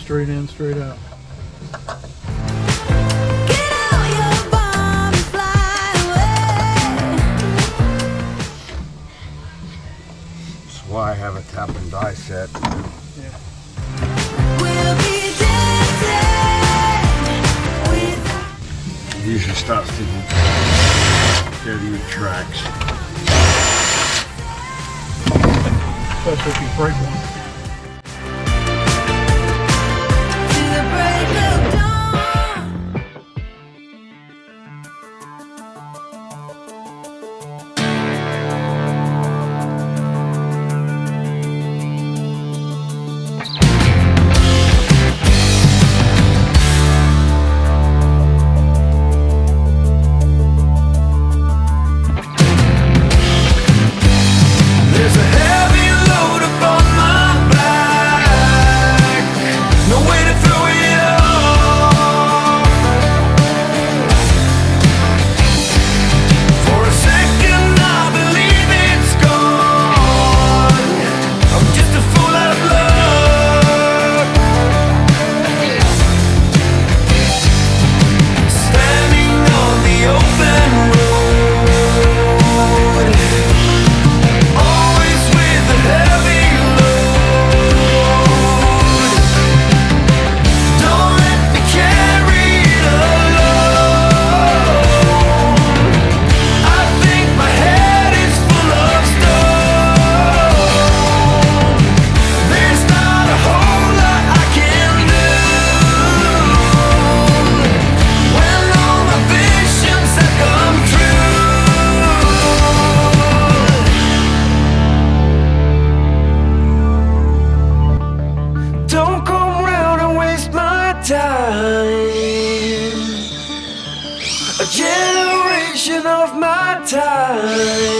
straight in, straight out. Get out your bomb and fly away. That's why I have a tap and die set. Yeah. We'll be dancing without. Usually stops to dead eat tracks. Especially if you break one. To the break of dawn. There's a heavy load upon my back. No way to throw it off. For a second I believe it's gone. I'm just a fool out of luck. Standing on the open road, always with a heavy load. Don't let me carry it alone. I think my head is full of stone. There's not a whole lot I can do when all my visions have come true. Don't come round and waste my time. A generation of my time.